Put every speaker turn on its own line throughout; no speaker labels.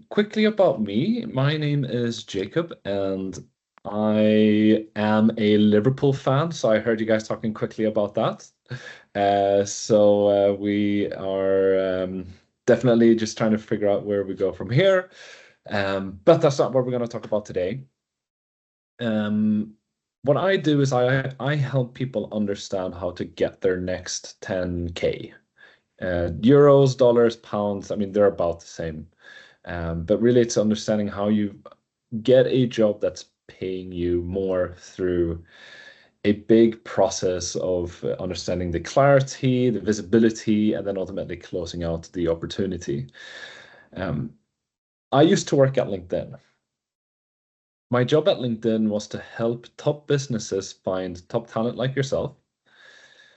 Quickly about me, my name is Jacob, and I am a Liverpool fan. So I heard you guys talking quickly about that. We are definitely just trying to figure out where we go from here. But that's not what we're going to talk about today. What I do is I help people understand how to get their next 10K. Euros, dollars, pounds, I mean, they're about the same. But really, it's understanding how you get a job that's paying you more through a big process of understanding the clarity, the visibility, and then ultimately closing out the opportunity. I used to work at LinkedIn. My job at LinkedIn was to help top businesses find top talent like yourself.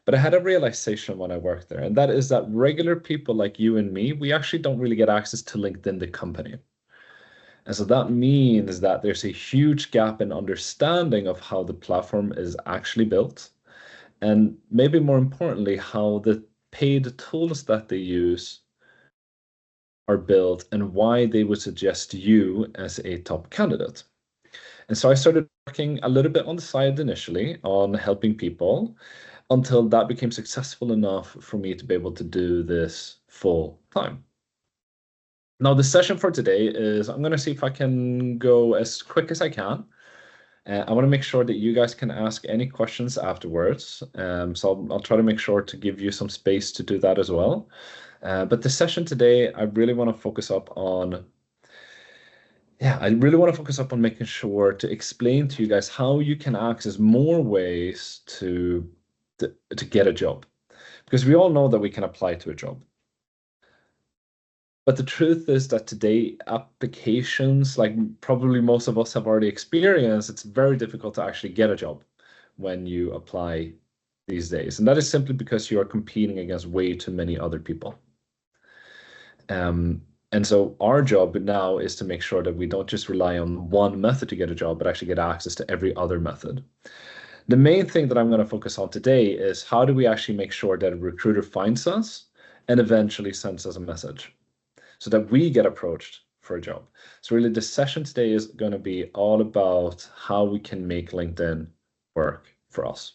But I had a realization when I worked there, and that is that regular people like you and me, we actually don't really get access to LinkedIn, the company. And so that means that there's a huge gap in understanding of how the platform is actually built. And maybe more importantly, how the paid tools that they use are built and why they would suggest you as a top candidate. And so I started working a little bit on the side initially on helping people until that became successful enough for me to be able to do this full time. Now, the session for today is I'm going to see if I can go as quick as I can. I want to make sure that you guys can ask any questions afterwards. So I'll try to make sure to give you some space to do that as well. But the session today, I really want to focus up on making sure to explain to you guys how you can access more ways to get a job. Because we all know that we can apply to a job. But the truth is that today, applications, like probably most of us have already experienced, it's very difficult to actually get a job when you apply these days. And that is simply because you are competing against way too many other people. And so our job now is to make sure that we don't just rely on one method to get a job, but actually get access to every other method. The main thing that I'm going to focus on today is how do we actually make sure that a recruiter finds us and eventually sends us a message so that we get approached for a job. So really the session today is going to be all about how we can make LinkedIn work for us.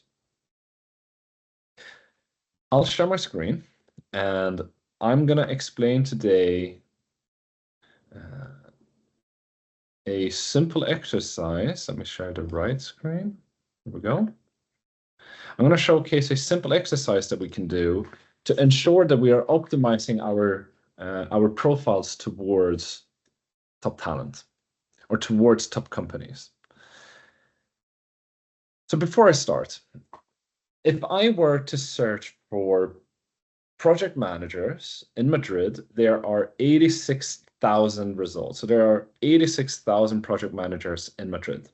I'll share my screen and I'm going to explain today a simple exercise. Let me share the right screen. Here we go. I'm going to showcase a simple exercise that we can do to ensure that we are optimizing our profiles towards top talent or towards top companies. So before I start, if I were to search for project managers in Madrid, there are 86,000 results. So there are 86,000 project managers in Madrid.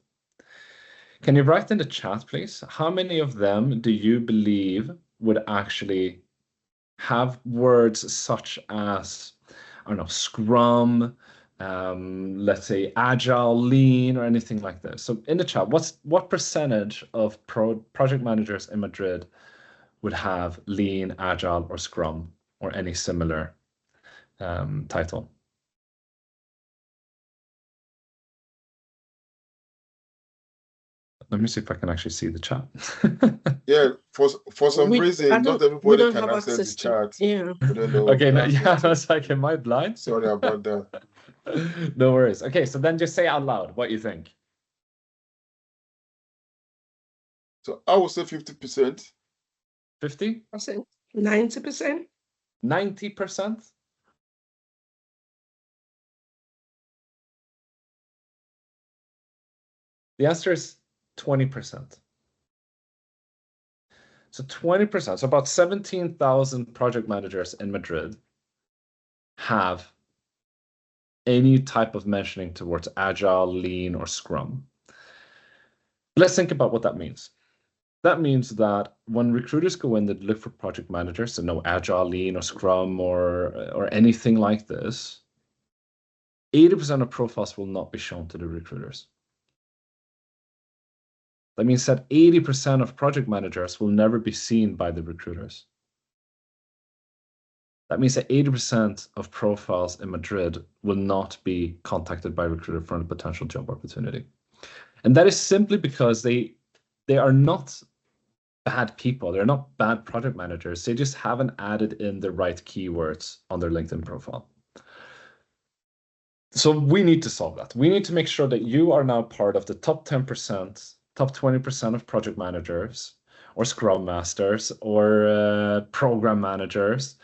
Can you write in the chat, please? How many of them do you believe would actually have words such as, I don't know, Scrum, let's say Agile, Lean, or anything like this? So in the chat, what percentage of project managers in Madrid would have Lean, Agile, or Scrum, or any similar title? Let me see if I can actually see the chat.
Yeah, for some reason, not everybody can access the chat.
Yeah.
Okay, yeah, I was like, am I blind?
Sorry about that.
No worries. Okay, so then just say out loud what you think.
So I would say 50%.
50%?
90%?
90%? The answer is 20%. So 20%, so about 17,000 project managers in Madrid have any type of mentioning towards Agile, Lean, or Scrum. Let's think about what that means. That means that when recruiters go in that look for project managers, so no Agile, Lean, or Scrum, or anything like this, 80% of profiles will not be shown to the recruiters. That means that 80% of project managers will never be seen by the recruiters. That means that 80% of profiles in Madrid will not be contacted by a recruiter for a potential job opportunity. And that is simply because they are not bad people. They're not bad project managers. They just haven't added in the right keywords on their LinkedIn profile. So we need to solve that. We need to make sure that you are now part of the top 10%, top 20% of project managers or Scrum Masters or program managers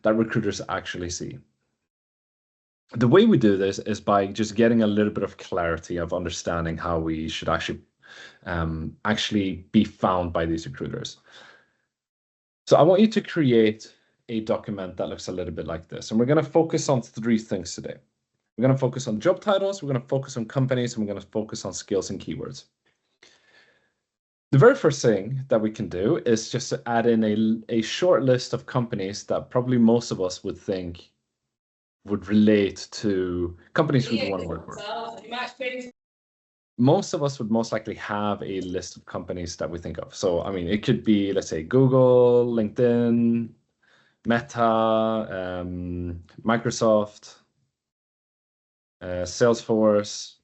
that recruiters actually see. The way we do this is by just getting a little bit of clarity of understanding how we should actually be found by these recruiters. So I want you to create a document that looks a little bit like this. And we're going to focus on 3 things today. We're going to focus on job titles, we're going to focus on companies, and we're going to focus on skills and keywords. The very first thing that we can do is just to add in a short list of companies that probably most of us would think would relate to companies we'd want to work for. Most of us would most likely have a list of companies that we think of. So, I mean, it could be, let's say, Google, LinkedIn, Meta, Microsoft, Salesforce,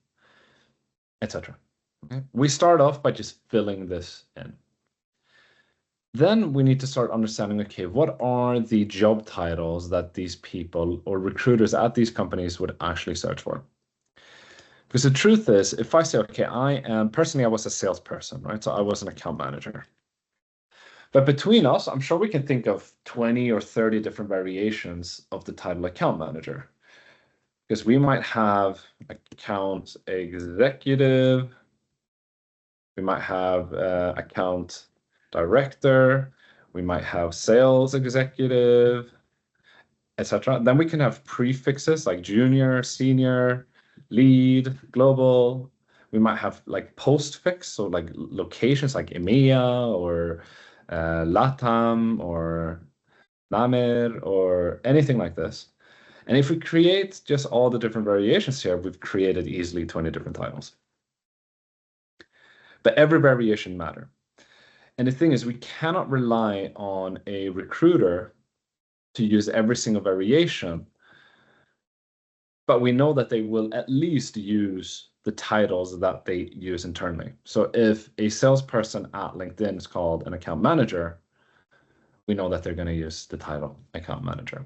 etc. Okay. We start off by just filling this in. Then we need to start understanding, okay, what are the job titles that these people or recruiters at these companies would actually search for? Because the truth is, if I say, okay, personally, I was a salesperson, right? So I was an account manager. But between us, I'm sure we can think of 20 or 30 different variations of the title account manager. Because we might have account executive, we might have account director, we might have sales executive, etc. Then we can have prefixes like junior, senior, lead, global. We might have like postfix, so like locations like EMEA or LATAM or NAMER or anything like this. And if we create just all the different variations here, we've created easily 20 different titles. But every variation matters. And the thing is, we cannot rely on a recruiter to use every single variation, but we know that they will at least use the titles that they use internally. So if a salesperson at LinkedIn is called an account manager, we know that they're going to use the title account manager.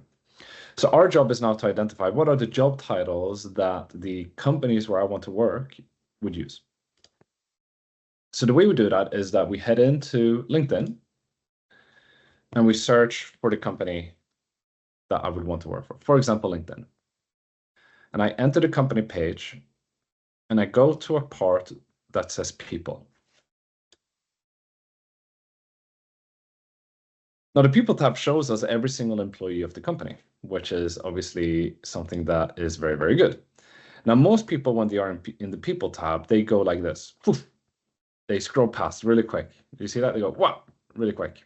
So our job is now to identify what are the job titles that the companies where I want to work would use. So the way we do that is that we head into LinkedIn and we search for the company that I would want to work for. For example, LinkedIn. And I enter the company page and I go to a part that says people. Now the people tab shows us every single employee of the company, which is obviously something that is very, very good. Now, most people, when they are in the people tab, they go like this. Poof. They scroll past really quick. Do you see that? They go, wow, really quick.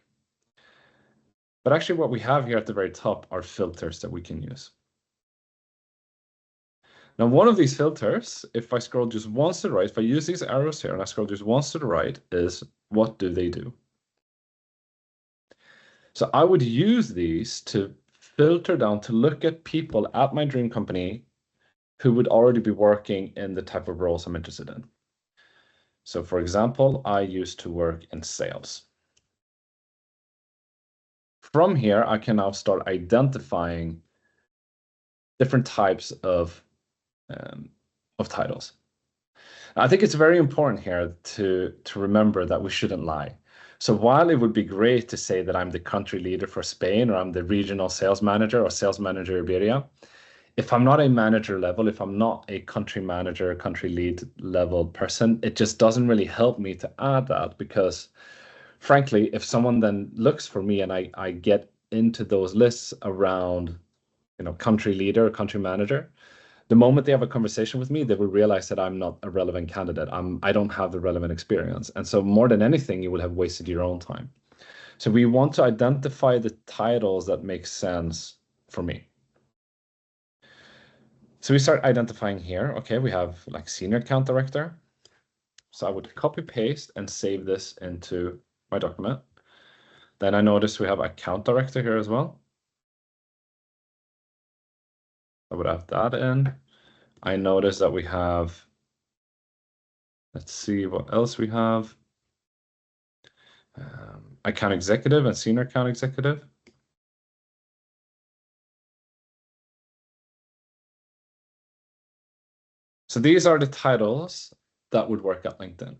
But actually what we have here at the very top are filters that we can use. Now, one of these filters, if I scroll just once to the right, if I use these arrows here and I scroll just once to the right, is what do they do? So I would use these to filter down to look at people at my dream company who would already be working in the type of roles I'm interested in. So for example, I used to work in sales. From here, I can now start identifying different types of titles. I think it's very important here to remember that we shouldn't lie. So while it would be great to say that I'm the country leader for Spain or I'm the regional sales manager or sales manager Iberia, if I'm not a manager level, if I'm not a country manager, country lead level person, it just doesn't really help me to add that because frankly, if someone then looks for me and I get into those lists around, country leader, country manager, the moment they have a conversation with me, they will realize that I'm not a relevant candidate. I don't have the relevant experience. And so more than anything, you will have wasted your own time. So we want to identify the titles that make sense for me. So we start identifying here. Okay, we have like senior account director. So I would copy paste and save this into my document. Then I notice we have account director here as well. I would have that in. I notice that we have, let's see what else we have. Account executive and senior account executive. So these are the titles that would work at LinkedIn.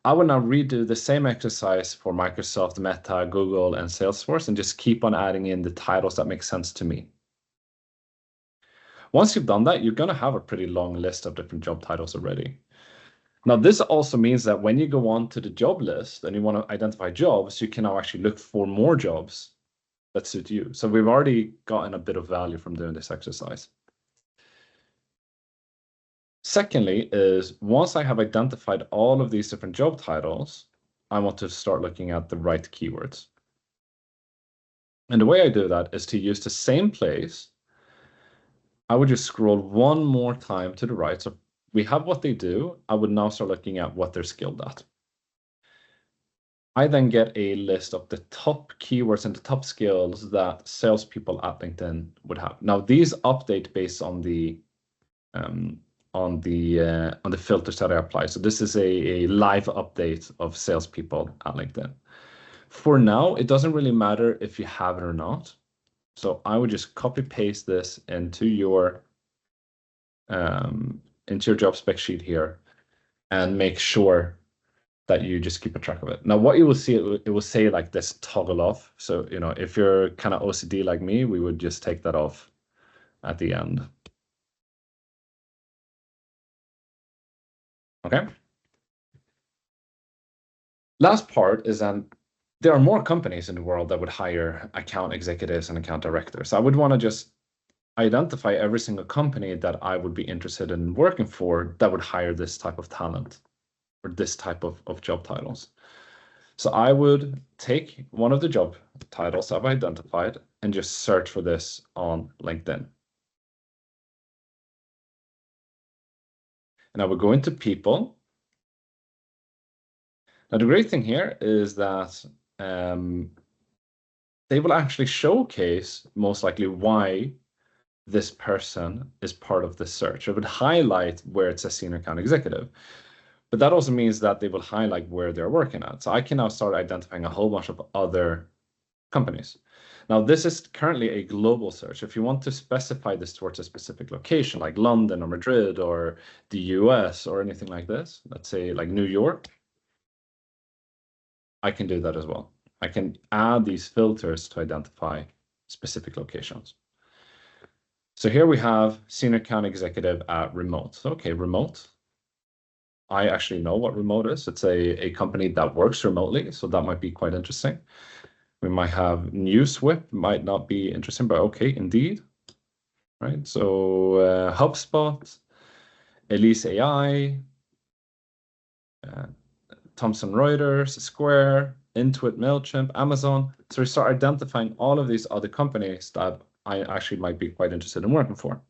I will now redo the same exercise for Microsoft, Meta, Google, and Salesforce, and just keep on adding in the titles that make sense to me. Once you've done that, you're going to have a pretty long list of different job titles already. Now, this also means that when you go on to the job list and you want to identify jobs, you can now actually look for more jobs that suit you. So we've already gotten a bit of value from doing this exercise. Secondly is, once I have identified all of these different job titles, I want to start looking at the right keywords. And the way I do that is to use the same place. I would just scroll one more time to the right. So we have what they do. I would now start looking at what they're skilled at. I then get a list of the top keywords and the top skills that salespeople at LinkedIn would have. Now, these update based on the filters that I apply. So this is a live update of salespeople at LinkedIn. For now, it doesn't really matter if you have it or not. So I would just copy paste this into your job spec sheet here and make sure that you just keep a track of it. Now, what you will see, it will say like this, toggle off. So, you know, if you're kind of OCD like me, we would just take that off at the end. Okay. Last part is there are more companies in the world that would hire account executives and account directors. I would want to just identify every single company that I would be interested in working for that would hire this type of talent or this type of job titles. So I would take one of the job titles I've identified and just search for this on LinkedIn. And I would go into people. Now, the great thing here is that they will actually showcase most likely why this person is part of the search. It would highlight where it says senior account executive, but that also means that they will highlight where they're working at. So I can now start identifying a whole bunch of other companies. Now, this is currently a global search. If you want to specify this towards a specific location, like London or Madrid or the US or anything like this, let's say like New York, I can do that as well. I can add these filters to identify specific locations. So here we have senior account executive at remote. So, okay, remote. I actually know what remote is. It's a company that works remotely, so that might be quite interesting. We might have NewsWhip, might not be interesting, but okay, Indeed, right? So HubSpot, Elise AI, Thomson Reuters, Square, Intuit, MailChimp, Amazon. So we start identifying all of these other companies that I actually might be quite interested in working for.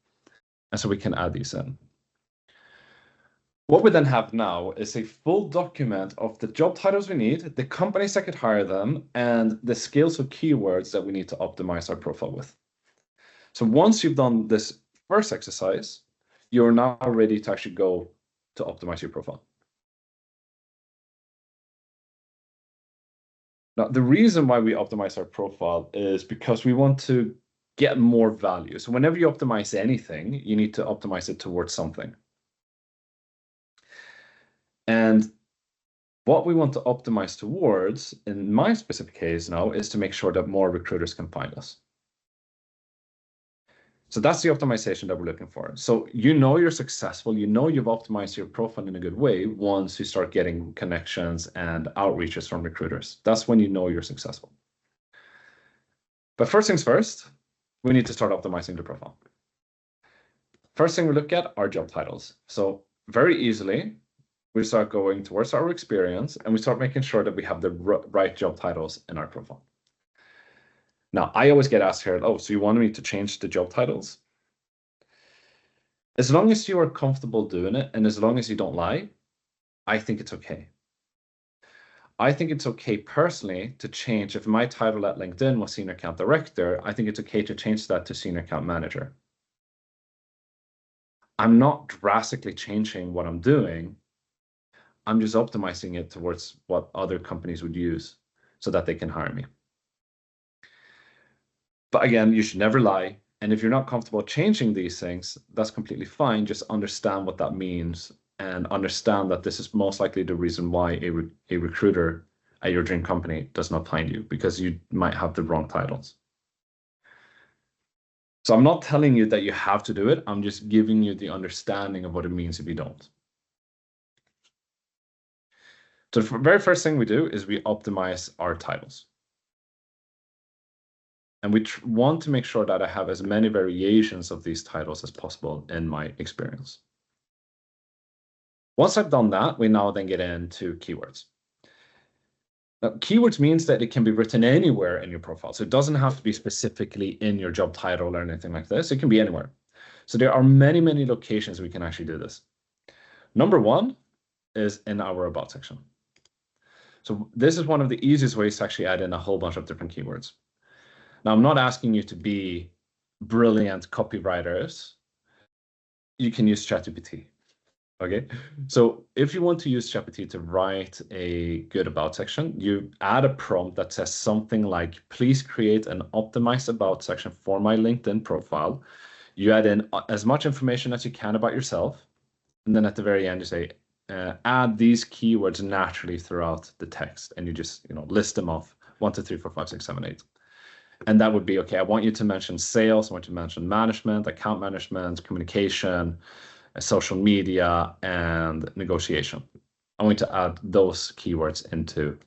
And so we can add these in. What we then have now is a full document of the job titles we need, the companies that could hire them, and the skills or keywords that we need to optimize our profile with. So once you've done this first exercise, you're now ready to actually go to optimize your profile. Now, the reason why we optimize our profile is because we want to get more value. So whenever you optimize anything, you need to optimize it towards something. And what we want to optimize towards, in my specific case now, is to make sure that more recruiters can find us. So that's the optimization that we're looking for. So you know you're successful, you know you've optimized your profile in a good way once you start getting connections and outreaches from recruiters. That's when you know you're successful. But first things first, we need to start optimizing the profile. First thing we look at are job titles. So very easily, we start going towards our experience and we start making sure that we have the right job titles in our profile. Now, I always get asked here, oh, so you want me to change the job titles? As long as you are comfortable doing it and as long as you don't lie, I think it's okay. I think it's okay personally to change. If my title at LinkedIn was Senior Account Director, I think it's okay to change that to Senior Account Manager. I'm not drastically changing what I'm doing. I'm just optimizing it towards what other companies would use so that they can hire me. But again, you should never lie. And if you're not comfortable changing these things, that's completely fine. Just understand what that means and understand that this is most likely the reason why a recruiter at your dream company does not find you, because you might have the wrong titles. So I'm not telling you that you have to do it. I'm just giving you the understanding of what it means if you don't. So the very first thing we do is we optimize our titles. And we want to make sure that I have as many variations of these titles as possible in my experience. Once I've done that, we now then get into keywords. Now, keywords means that it can be written anywhere in your profile. So it doesn't have to be specifically in your job title or anything like this. It can be anywhere. So there are many, many locations we can actually do this. Number one is in our about section. So this is one of the easiest ways to actually add in a whole bunch of different keywords. Now, I'm not asking you to be brilliant copywriters. You can use ChatGPT. Okay, so if you want to use ChatGPT to write a good about section, you add a prompt that says something like, please create an optimized about section for my LinkedIn profile. You add in as much information as you can about yourself. And then at the very end, you say, add these keywords naturally throughout the text. And you just, list them off 1, 2, 3, 4, 5, 6, 7, 8. And that would be, okay, I want you to mention sales, I want you to mention management, account management, communication, social media, and negotiation. I'm going to add those keywords into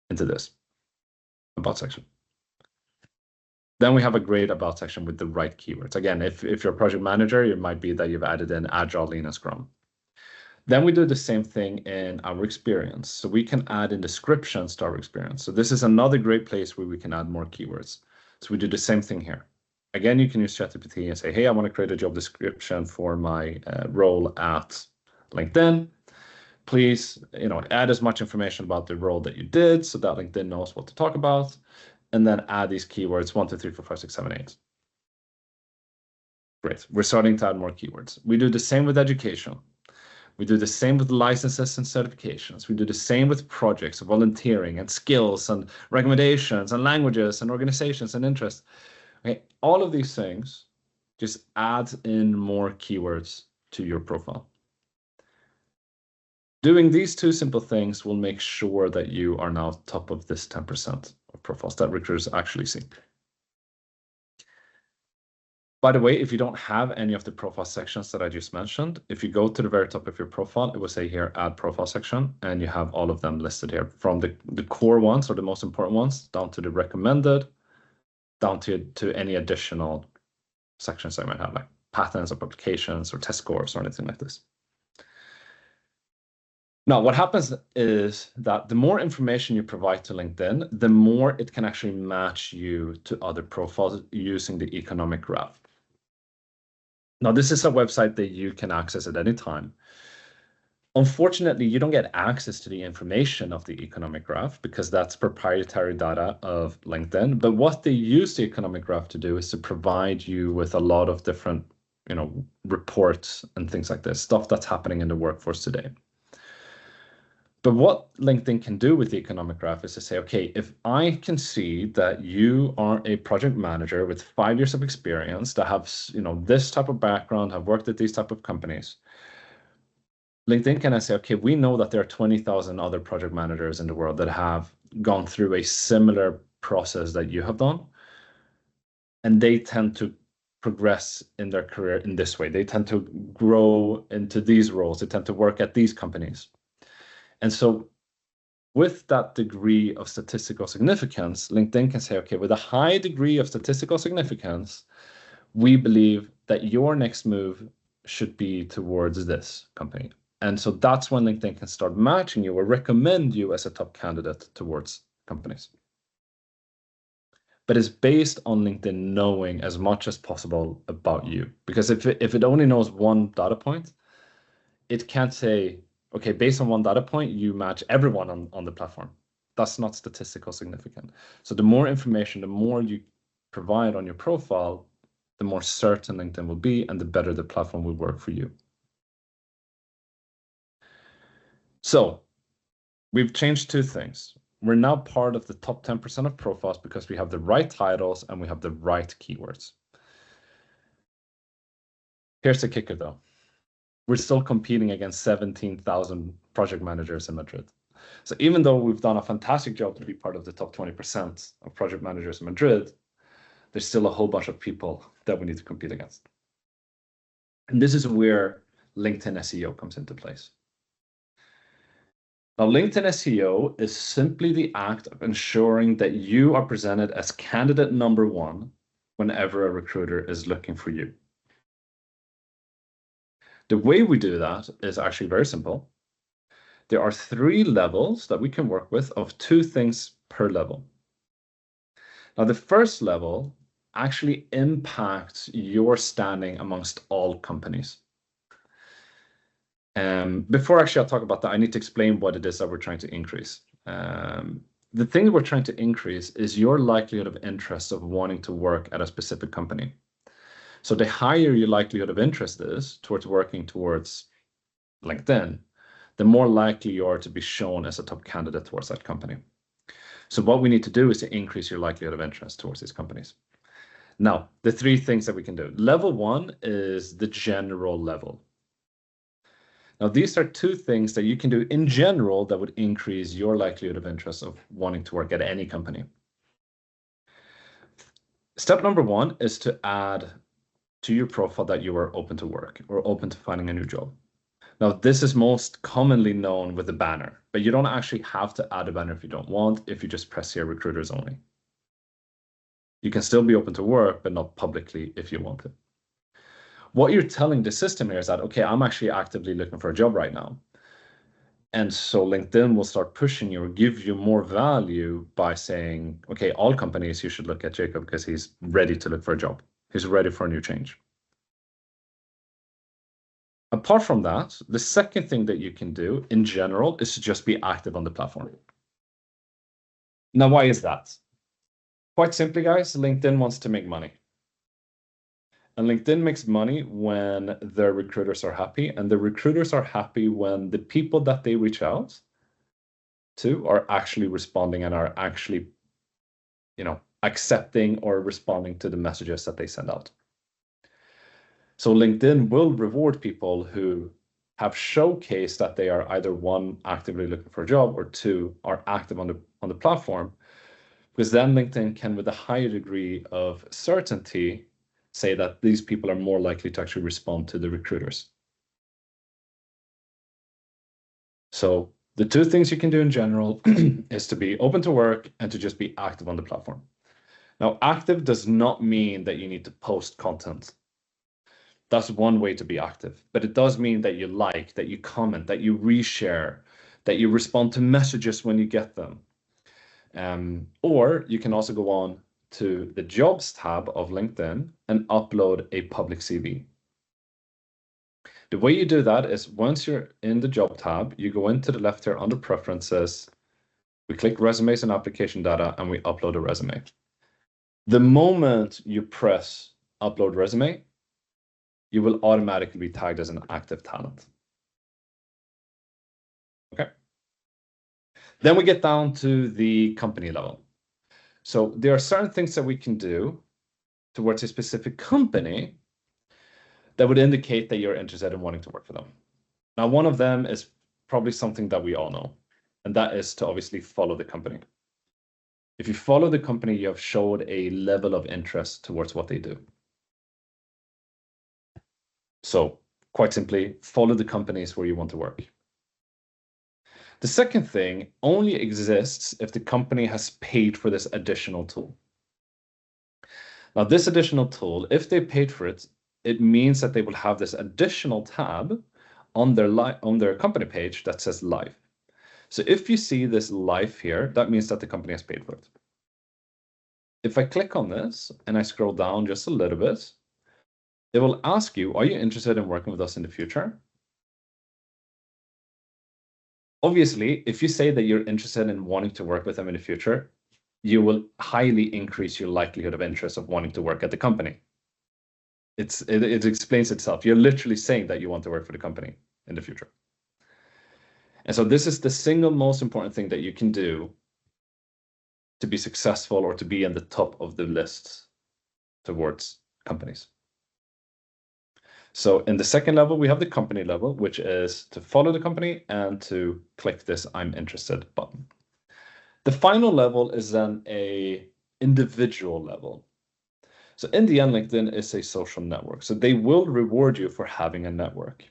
this about section. Then we have a great about section with the right keywords. Again, if you're a project manager, it might be that you've added in Agile, Lean, and Scrum. Then we do the same thing in our experience. So we can add in descriptions to our experience. So this is another great place where we can add more keywords. So we do the same thing here. Again, you can use ChatGPT and say, hey, I want to create a job description for my role at LinkedIn. Please, add as much information about the role that you did so that LinkedIn knows what to talk about. And then add these keywords 1, 2, 3, 4, 5, 6, 7, 8. Great. We're starting to add more keywords. We do the same with education. We do the same with licenses and certifications. We do the same with projects, volunteering, and skills, and recommendations, and languages, and organizations, and interests. Okay, all of these things just add in more keywords to your profile. Doing these two simple things will make sure that you are now top of this 10% of profiles that recruiters actually see. By the way, if you don't have any of the profile sections that I just mentioned, if you go to the very top of your profile, it will say here, add profile section, and you have all of them listed here from the core ones or the most important ones down to the recommended, down to any additional sections I might have, like patterns or publications or test scores or anything like this. Now, what happens is that the more information you provide to LinkedIn, the more it can actually match you to other profiles using the economic graph. Now, this is a website that you can access at any time. Unfortunately, you don't get access to the information of the economic graph because that's proprietary data of LinkedIn. But what they use the economic graph to do is to provide you with a lot of different, reports and things like this, stuff that's happening in the workforce today. But what LinkedIn can do with the economic graph is to say, okay, if I can see that you are a project manager with 5 years of experience that have, this type of background, have worked at these type of companies, LinkedIn can say, okay, we know that there are 20,000 other project managers in the world that have gone through a similar process that you have done. And they tend to progress in their career in this way. They tend to grow into these roles. They tend to work at these companies. And so with that degree of statistical significance, LinkedIn can say, okay, with a high degree of statistical significance, we believe that your next move should be towards this company. And so that's when LinkedIn can start matching you or recommend you as a top candidate towards companies. But it's based on LinkedIn knowing as much as possible about you. Because if it only knows one data point, it can't say, okay, based on one data point, you match everyone on the platform. That's not statistical significant. So the more information, the more you provide on your profile, the more certain LinkedIn will be and the better the platform will work for you. So we've changed two things. We're now part of the top 10% of profiles because we have the right titles and we have the right keywords. Here's the kicker though. We're still competing against 17,000 project managers in Madrid. So even though we've done a fantastic job to be part of the top 20% of project managers in Madrid, there's still a whole bunch of people that we need to compete against. And this is where LinkedIn SEO comes into place. Now, LinkedIn SEO is simply the act of ensuring that you are presented as candidate number one whenever a recruiter is looking for you. The way we do that is actually very simple. There are 3 levels that we can work with of 2 things per level. Now, the first level actually impacts your standing amongst all companies. Before actually I talk about that, I need to explain what it is that we're trying to increase. The thing that we're trying to increase is your likelihood of interest of wanting to work at a specific company. So the higher your likelihood of interest is towards working towards LinkedIn, the more likely you are to be shown as a top candidate towards that company. So what we need to do is to increase your likelihood of interest towards these companies. Now, the 3 things that we can do. Level 1 is the general level. Now, these are 2 things that you can do in general that would increase your likelihood of interest of wanting to work at any company. Step number 1 is to add to your profile that you are open to work or open to finding a new job. Now, this is most commonly known with a banner, but you don't actually have to add a banner if you don't want, if you just press here, recruiters only. You can still be open to work, but not publicly if you want to. What you're telling the system here is that, okay, I'm actually actively looking for a job right now. And so LinkedIn will start pushing you or give you more value by saying, okay, all companies, you should look at Jacob because he's ready to look for a job. He's ready for a new change. Apart from that, the second thing that you can do in general is to just be active on the platform. Now, why is that? Quite simply, guys, LinkedIn wants to make money. And LinkedIn makes money when their recruiters are happy, and the recruiters are happy when the people that they reach out to are actually responding and are actually, accepting or responding to the messages that they send out. So LinkedIn will reward people who have showcased that they are either 1, actively looking for a job, or 2, are active on the platform, because then LinkedIn can, with a higher degree of certainty, say that these people are more likely to actually respond to the recruiters. So the 2 things you can do in general is to be open to work and to just be active on the platform. Now, active does not mean that you need to post content. That's one way to be active, but it does mean that you like, that you comment, that you reshare, that you respond to messages when you get them. Or you can also go on to the jobs tab of LinkedIn and upload a public CV. The way you do that is once you're in the job tab, you go into the left here under preferences, we click resumes and application data, and we upload a resume. The moment you press upload resume, you will automatically be tagged as an active talent. Okay. Then we get down to the company level. So there are certain things that we can do towards a specific company that would indicate that you're interested in wanting to work for them. Now, one of them is probably something that we all know, and that is to obviously follow the company. If you follow the company, you have showed a level of interest towards what they do. So quite simply, follow the companies where you want to work. The second thing only exists if the company has paid for this additional tool. Now, this additional tool, if they paid for it, it means that they will have this additional tab on their company page that says live. So if you see this live here, that means that the company has paid for it. If I click on this and I scroll down just a little bit, it will ask you, are you interested in working with us in the future? Obviously, if you say that you're interested in wanting to work with them in the future, you will highly increase your likelihood of interest of wanting to work at the company. it explains itself. You're literally saying that you want to work for the company in the future. And so this is the single most important thing that you can do to be successful or to be in the top of the list towards companies. So in the second level, we have the company level, which is to follow the company and to click this I'm interested button. The final level is then a individual level. So in the end, LinkedIn is a social network. So they will reward you for having a network.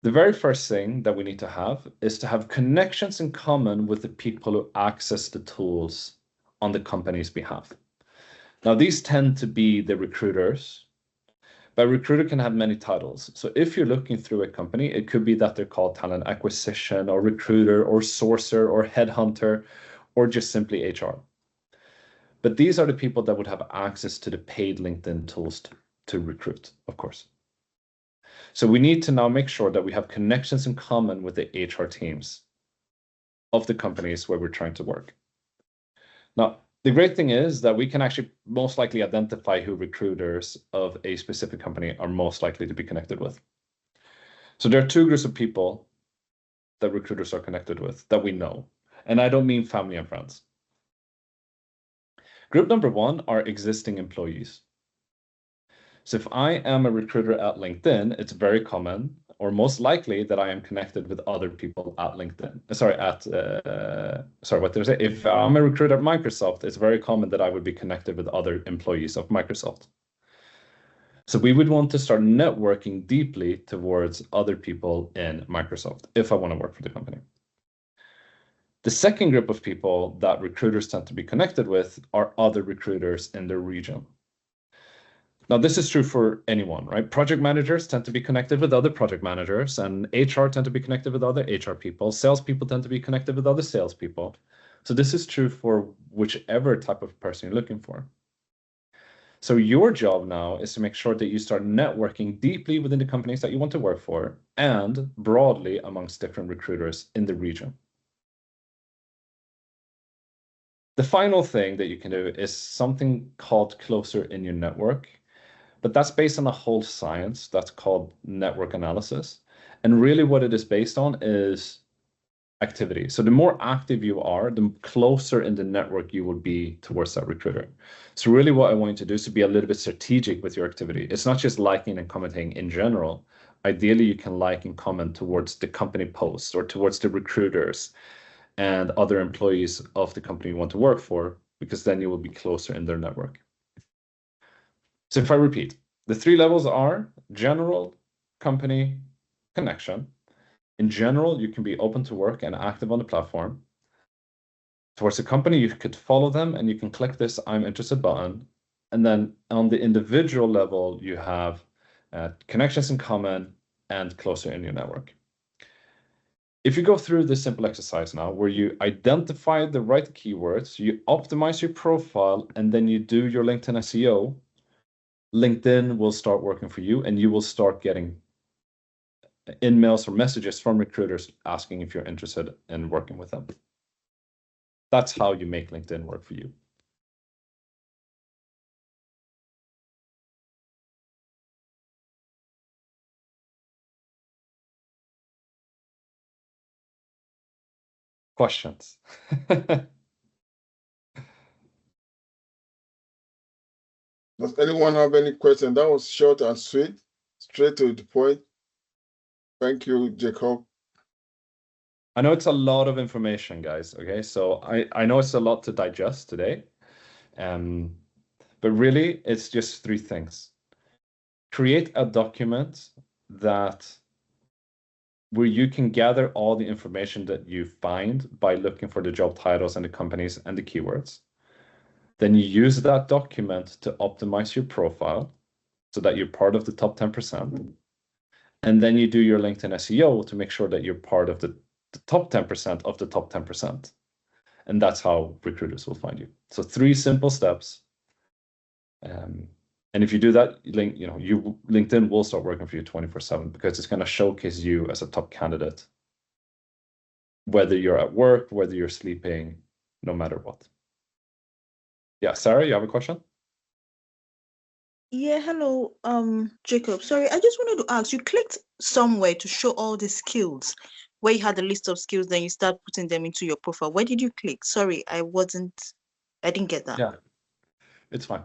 The very first thing that we need to have is to have connections in common with the people who access the tools on the company's behalf. Now, these tend to be the recruiters, but a recruiter can have many titles. So if you're looking through a company, it could be that they're called talent acquisition or recruiter or sourcer or headhunter or just simply HR. But these are the people that would have access to the paid LinkedIn tools to recruit, of course. So we need to now make sure that we have connections in common with the HR teams of the companies where we're trying to work. Now, the great thing is that we can actually most likely identify who recruiters of a specific company are most likely to be connected with. So there are two groups of people that recruiters are connected with that we know. And I don't mean family and friends. Group number one are existing employees. So if I am a recruiter at LinkedIn, it's very common or most likely that I am connected with other people at LinkedIn. What did I say? If I'm a recruiter at Microsoft, it's very common that I would be connected with other employees of Microsoft. So we would want to start networking deeply towards other people in Microsoft if I want to work for the company. The second group of people that recruiters tend to be connected with are other recruiters in their region. Now, this is true for anyone, right? Project managers tend to be connected with other project managers, and HR tend to be connected with other HR people. Salespeople tend to be connected with other salespeople. So this is true for whichever type of person you're looking for. So your job now is to make sure that you start networking deeply within the companies that you want to work for and broadly amongst different recruiters in the region. The final thing that you can do is something called closer in your network. But that's based on a whole science that's called network analysis. And really what it is based on is activity. So the more active you are, the closer in the network you will be towards that recruiter. So really what I want you to do is to be a little bit strategic with your activity. It's not just liking and commenting in general. Ideally, you can like and comment towards the company posts or towards the recruiters and other employees of the company you want to work for, because then you will be closer in their network. So if I repeat, the three levels are general, company, connection. In general, you can be open to work and active on the platform. Towards the company, you could follow them and you can click this I'm interested button. And then on the individual level, you have connections in common and closer in your network. If you go through this simple exercise now, where you identify the right keywords, you optimize your profile, and then you do your LinkedIn SEO, LinkedIn will start working for you and you will start getting emails or messages from recruiters asking if you're interested in working with them. That's how you make LinkedIn work for you. Questions?
Does anyone have any question? That was short and sweet, straight to the point. Thank you, Jacob.
I know it's a lot of information, guys. Okay, so I know it's a lot to digest today. But really, it's just three things. Create a document where you can gather all the information that you find by looking for the job titles and the companies and the keywords. Then you use that document to optimize your profile so that you're part of the top 10%. And then you do your LinkedIn SEO to make sure that you're part of the top 10% of the top 10%. And that's how recruiters will find you. So 3 simple steps. And if you do that, LinkedIn will start working for you 24/7 because it's going to showcase you as a top candidate, whether you're at work, whether you're sleeping, no matter what. Yeah, Sarah, you have a question?
Yeah, hello, Jacob. Sorry, I just wanted to ask, you clicked somewhere to show all the skills where you had a list of skills, then you start putting them into your profile. Where did you click? Sorry, I didn't get that.
Yeah, it's fine.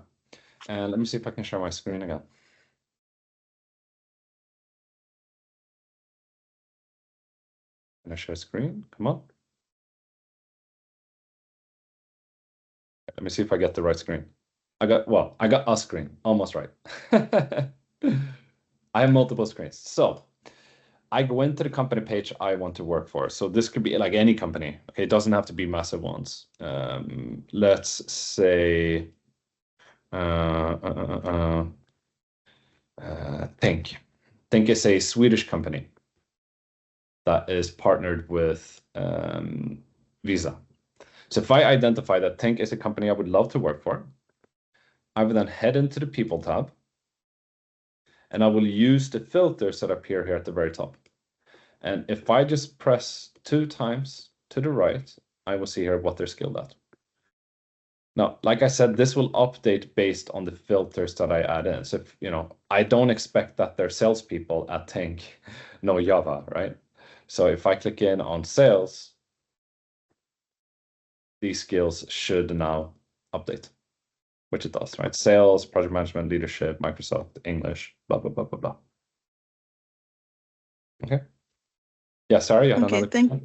And let me see if I can share my screen again. Can I share screen? Come on. Let me see if I get the right screen. I got a screen, almost right. I have multiple screens. So I go into the company page I want to work for. So this could be like any company. Okay, it doesn't have to be massive ones. Let's say Think. Think is a Swedish company that is partnered with Visa. So if I identify that Think is a company I would love to work for, I will then head into the People tab, and I will use the filters that appear here at the very top. And if I just press 2 times to the right, I will see here what they're skilled at. Now, like I said, this will update based on the filters that I add in. So if, I don't expect that their salespeople at Think know Java, right? So if I click in on sales, these skills should now update, which it does, right? Sales, project management, leadership, Microsoft, English, blah, blah, blah, blah, blah. Okay. Yeah, sorry, I don't know.
Okay, thank you.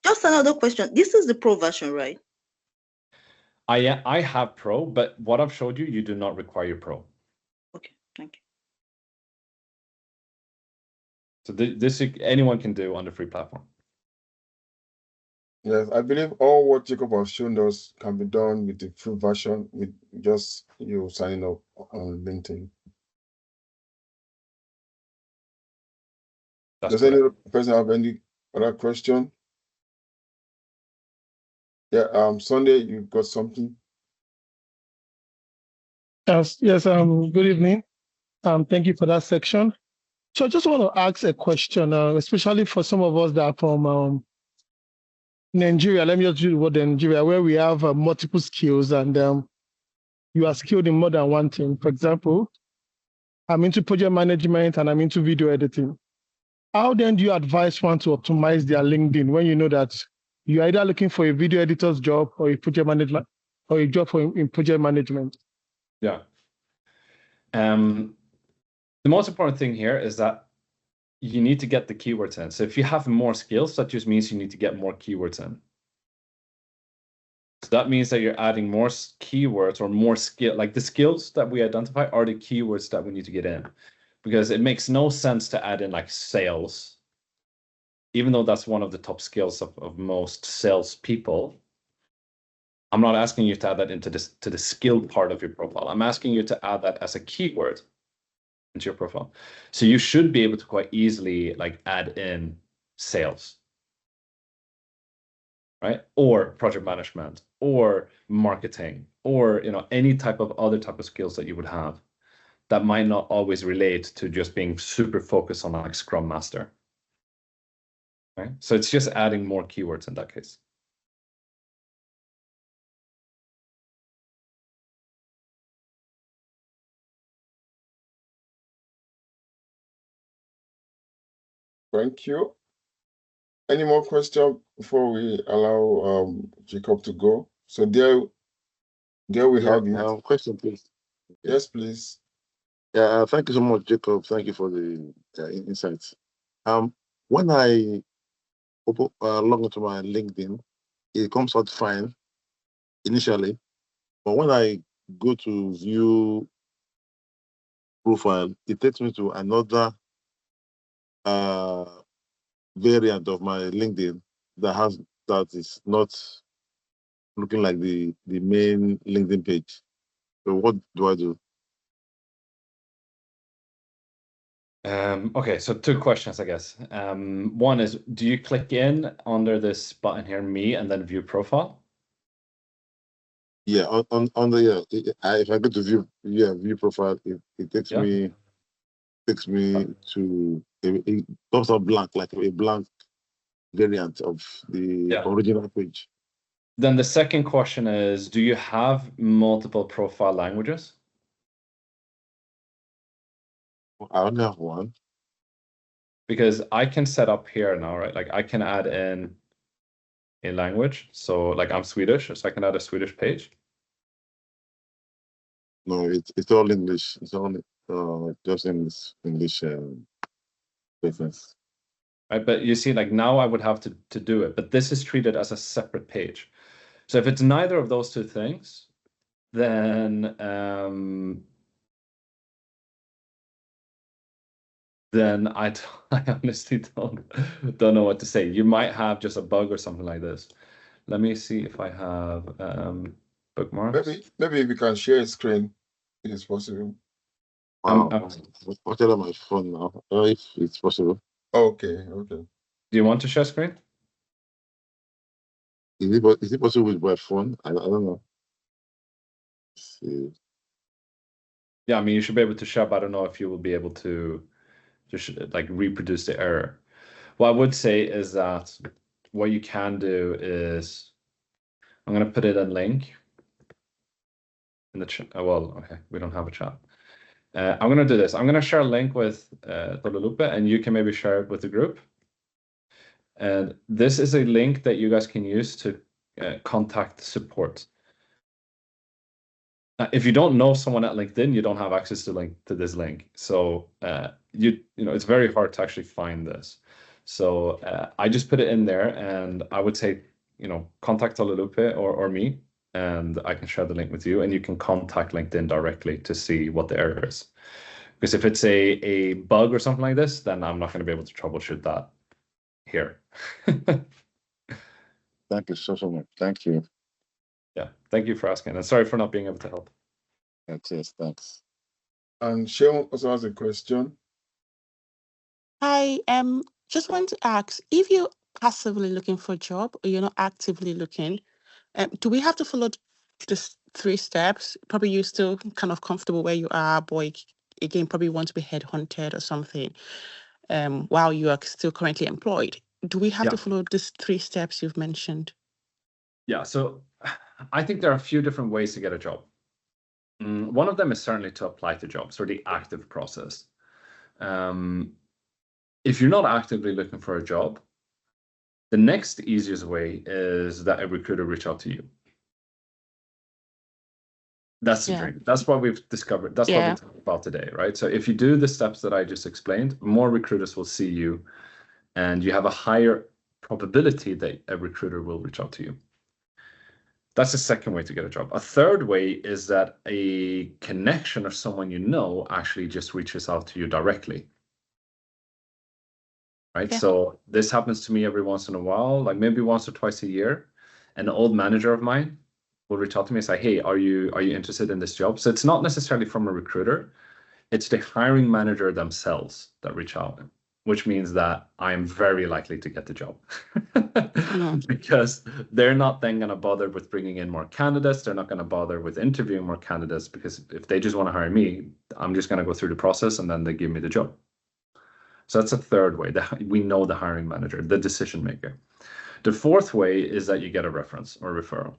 Just another question. This is the pro version, right?
I have pro, but what I've showed you, you do not require pro.
Okay, thank you.
So this anyone can do on the free platform.
Yes, I believe all what Jacob has shown us can be done with the free version, with just you signing up on LinkedIn. Does any other person have any other question? Yeah, Sunday, you got something?
Yes, good evening. Thank you for that section. So I just want to ask a question, especially for some of us that are from Nigeria. Let me just use the word Nigeria, where we have multiple skills and you are skilled in more than one thing. For example, I'm into project management and I'm into video editing. How then do you advise one to optimize their LinkedIn when you know that you're either looking for a video editor's job or a project management or a job in project management?
Yeah. The most important thing here is that you need to get the keywords in. So if you have more skills, that just means you need to get more keywords in. So that means that you're adding more keywords or more skill, like the skills that we identify are the keywords that we need to get in, because it makes no sense to add in like sales, even though that's one of the top skills of most sales people. I'm not asking you to add that into this to the skill part of your profile. I'm asking you to add that as a keyword into your profile. So you should be able to quite easily like add in sales, right? Or project management or marketing or any type of other type of skills that you would have that might not always relate to just being super focused on like Scrum Master. Right? So it's just adding more keywords in that case.
Thank you. Any more questions before we allow Jacob to go? So there we have it.
Question, please.
Yes, please.
Yeah, thank you so much, Jacob. Thank you for the insights. When I log into my LinkedIn, it comes out fine initially, but when I go to view profile, it takes me to another variant of my LinkedIn that is not looking like the main LinkedIn page. So what do I do?
Okay, so 2 questions, I guess. One is, do you click in under this button here, me, and then view profile?
Yeah, on the if I go to view profile, it takes me to it comes up blank, like a blank variant of the original page.
Then the second question is, do you have multiple profile languages?
I only have one.
Because I can set up here now, right? Like I can add in a language. So like I'm Swedish, so I can add a Swedish page.
No, it's all English. It's only just English business.
Right, but you see, like now I would have to do it, but this is treated as a separate page. So if it's neither of those two things, then I honestly don't know what to say. You might have just a bug or something like this. Let me see if I have bookmarks.
Maybe we can share a screen if it's possible.
Wow. Watch it on my phone now, if it's possible.
Okay.
Do you want to share screen?
Is it possible with my phone? I don't know. Let's see.
Yeah, I mean, you should be able to share, but I don't know if you will be able to just like reproduce the error. What I would say is that what you can do is, I'm going to put it in link in the chat. Well, okay, we don't have a chat. I'm going to do this. I'm going to share a link with Tolulope, and you can maybe share it with the group. And this is a link that you guys can use to contact support. If you don't know someone at LinkedIn, you don't have access to this link. So you know it's very hard to actually find this. So I just put it in there, and I would say, you know, contact Tolulope or me, and I can share the link with you, and you can contact LinkedIn directly to see what the error is. Because if it's a bug or something like this, then I'm not going to be able to troubleshoot that here.
Thank you so much. Thank you.
Yeah, thank you for asking, and sorry for not being able to help.
Yes, thanks.
And Sharon also has a question.
I just want to ask, if you're passively looking for a job or you're not actively looking, do we have to follow just 3 steps? Probably you're still kind of comfortable where you are, but again, probably want to be headhunted or something while you are still currently employed. Do we have to follow these 3 steps you've mentioned?
Yeah, so I think there are a few different ways to get a job. One of them is certainly to apply to jobs, or the active process. If you're not actively looking for a job, the next easiest way is that a recruiter reach out to you. That's the dream. That's what we've discovered. That's what we talked about today, right? So if you do the steps that I just explained, more recruiters will see you, and you have a higher probability that a recruiter will reach out to you. That's the second way to get a job. A third way is that a connection or someone you know actually just reaches out to you directly. Right?
Yeah.
So this happens to me every once in a while, like maybe once or twice a year. An old manager of mine will reach out to me and say, hey, are you interested in this job? So it's not necessarily from a recruiter. It's the hiring manager themselves that reach out, which means that I'm very likely to get the job. Because they're not then going to bother with bringing in more candidates. They're not going to bother with interviewing more candidates, because if they just want to hire me, I'm just going to go through the process and then they give me the job. So that's a third way that we know the hiring manager, the decision maker. The fourth way is that you get a reference or referral.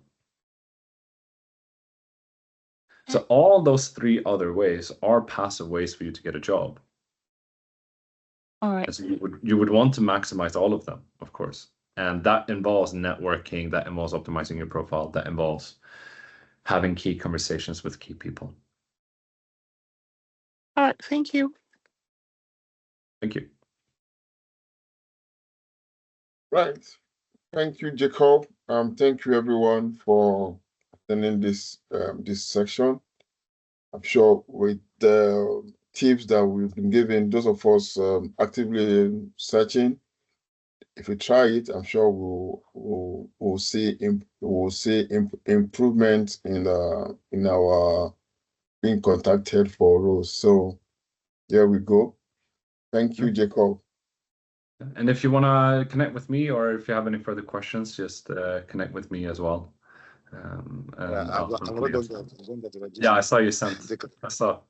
So all those 3 other ways are passive ways for you to get a job.
All right.
So you would want to maximize all of them, of course. And that involves networking, that involves optimizing your profile, that involves having key conversations with key people.
All right. Thank you.
Thank you.
Right. Thank you, Jacob. Thank you everyone for attending this section. I'm sure with the tips that we've been given, those of us actively searching, if we try it, I'm sure we'll see improvement in our being contacted for roles. So there we go. Thank you, Jacob.
And if you want to connect with me, or if you have any further questions, just connect with me as well. Yeah, I saw you sent. I saw.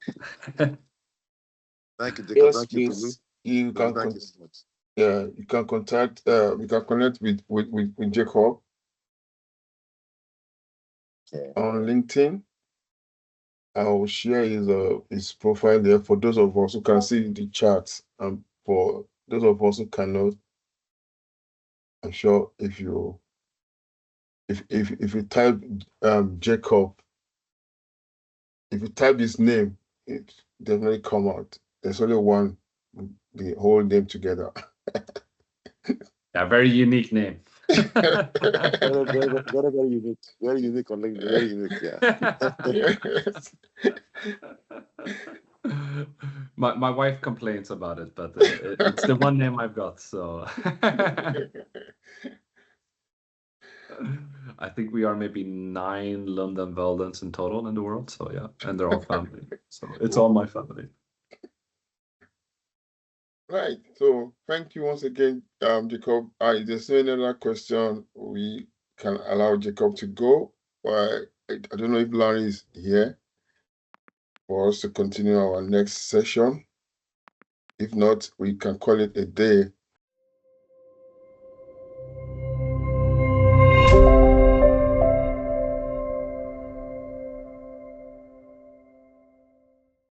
Thank you, Jacob.
Yes,
thank you,
please. You can
thank you so much.
Yeah, you can contact. You can connect with Jacob on LinkedIn. I will share his profile there for those of us who can see the charts, and for those of us who cannot, I'm sure if you type Jacob, if you type his name, it definitely come out. There's only one, the whole name together.
Yeah, very unique name.
Very unique. Very unique on LinkedIn. Very unique,
yeah. My wife complains about it, but it's the one name I've got, so I think we are maybe 9 Lundén-Weldens in total in the world. So yeah, and they're all family. So it's all my family.
Right. So thank you once again, Jacob. If there's any other question, we can allow Jacob to go. I don't know if Larry is here for us to continue our next session. If not, we can call it a day